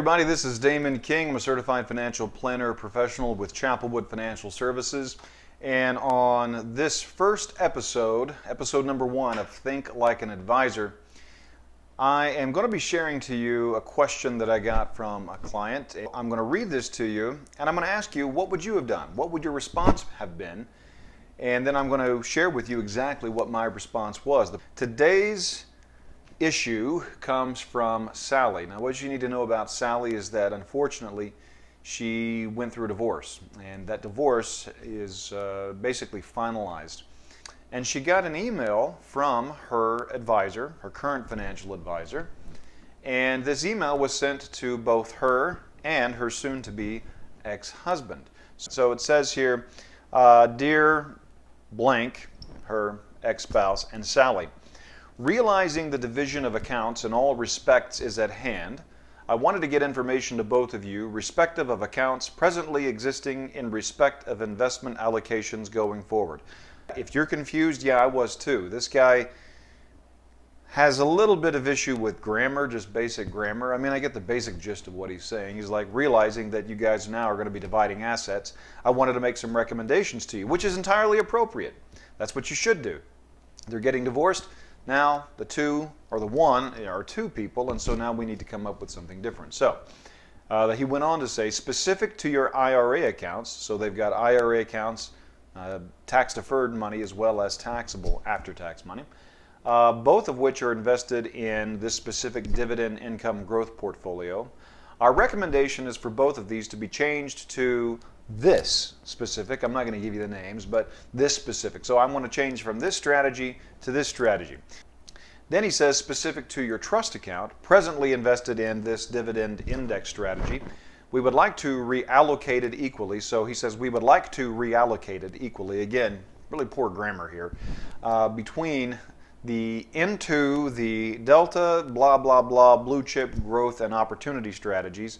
everybody, this is Damon King. I'm a certified financial planner professional with Chapelwood Financial Services. And on this first episode, episode number 1 of Think Like an Advisor, I am going to be sharing to you a question that I got from a client. I'm going to read this to you, and I'm going to ask you, what would you have done? What would your response have been? And then I'm going to share with you exactly what my response was. Today's issue comes from Sally. Now, what you need to know about Sally is that, unfortunately, she went through a divorce, and that divorce is basically finalized. And she got an email from her advisor, her current financial advisor, and this email was sent to both her and her soon-to-be ex-husband. So it says here, Dear blank, her ex-spouse, and Sally, realizing the division of accounts in all respects is at hand, I wanted to get information to both of you, respective of accounts presently existing in respect of investment allocations going forward. If you're confused, yeah, I was too. This guy has a little bit of issue with grammar, just basic grammar. I mean, I get the basic gist of what he's saying. He's like, realizing that you guys now are going to be dividing assets, I wanted to make some recommendations to you, which is entirely appropriate. That's what you should do. They're getting divorced. Now the two, or the one, are two people, and so now we need to come up with something different. So he went on to say, specific to your IRA accounts, so they've got IRA accounts, tax-deferred money as well as taxable after-tax money, both of which are invested in this specific dividend income growth portfolio. Our recommendation is for both of these to be changed to this specific. I'm not going to give you the names, but this specific. So I'm going to change from this strategy to this strategy. Then he says, specific to your trust account, presently invested in this dividend index strategy, we would like to reallocate it equally. So he says we would like to reallocate it equally. Again, really poor grammar here. Into the Delta, blah, blah, blah, blue chip growth and opportunity strategies.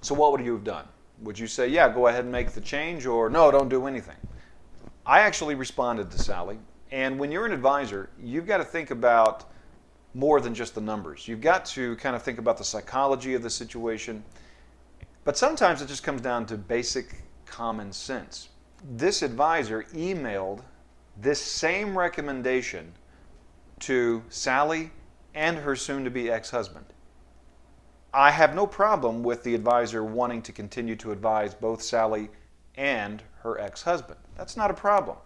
So what would you have done? Would you say, yeah, go ahead and make the change, or no, don't do anything? I actually responded to Sally. And when you're an advisor, you've got to think about more than just the numbers. You've got to kind of think about the psychology of the situation. But sometimes it just comes down to basic common sense. This advisor emailed this same recommendation to Sally and her soon-to-be ex-husband. I have no problem with the advisor wanting to continue to advise both Sally and her ex-husband. That's not a problem.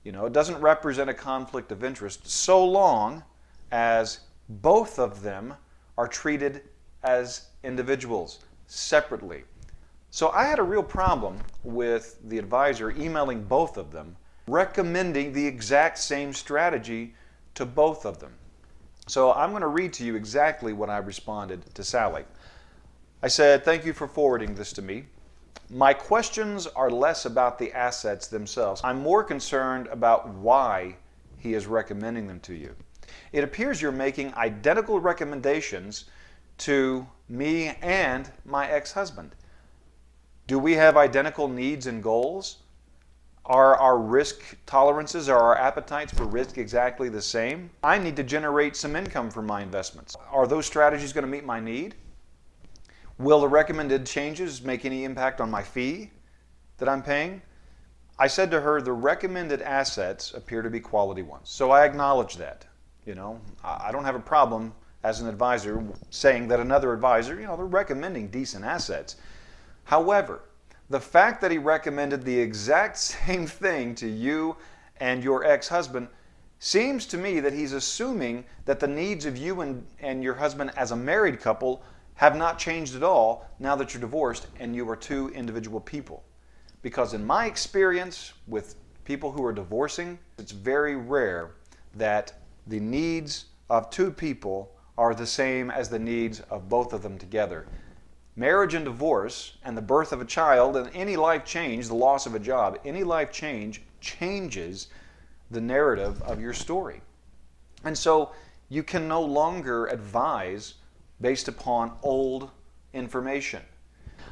You know, it doesn't represent a conflict of interest so long as both of them are treated as individuals, separately. So I had a real problem with the advisor emailing both of them, recommending the exact same strategy to both of them. So I'm going to read to you exactly what I responded to Sally. I said, thank you for forwarding this to me. My questions are less about the assets themselves. I'm more concerned about why he is recommending them to you. It appears you're making identical recommendations to me and my ex-husband. Do we have identical needs and goals? Are our risk tolerances, are our appetites for risk exactly the same? I need to generate some income from my investments. Are those strategies going to meet my need? Will the recommended changes make any impact on my fee that I'm paying? I said to her, the recommended assets appear to be quality ones. So I acknowledge that. You know, I don't have a problem as an advisor saying that another advisor, you know, they're recommending decent assets. However, the fact that he recommended the exact same thing to you and your ex-husband seems to me that he's assuming that the needs of you and your husband as a married couple have not changed at all now that you're divorced and you are two individual people. Because in my experience with people who are divorcing, it's very rare that the needs of two people are the same as the needs of both of them together. Marriage and divorce and the birth of a child and any life change, the loss of a job, any life change changes the narrative of your story. And so you can no longer advise based upon old information.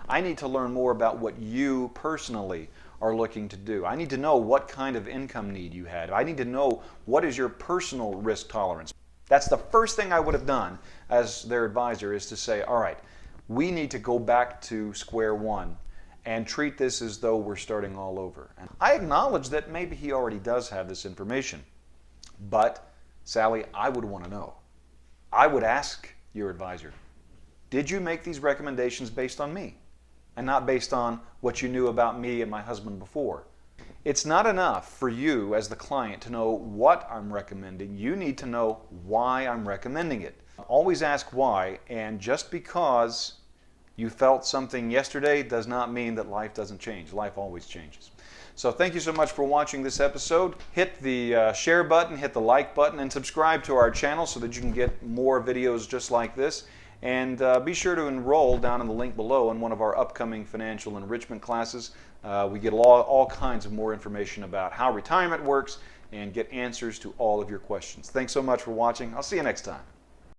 I need to learn more about what you personally are looking to do. I need to know what kind of income need you had. I need to know what is your personal risk tolerance. That's the first thing I would have done as their advisor, is to say, all right, we need to go back to square one and treat this as though we're starting all over. And I acknowledge that maybe he already does have this information, but Sally, I would want to know. I would ask your advisor, did you make these recommendations based on me and not based on what you knew about me and my husband before? It's not enough for you as the client to know what I'm recommending. You need to know why I'm recommending it. Always ask why, and just because you felt something yesterday does not mean that life doesn't change. Life always changes. So thank you so much for watching this episode. Hit the share button, hit the like button, and subscribe to our channel so that you can get more videos just like this. And be sure to enroll down in the link below in one of our upcoming financial enrichment classes. We get all kinds of more information about how retirement works and get answers to all of your questions. Thanks so much for watching. I'll see you next time.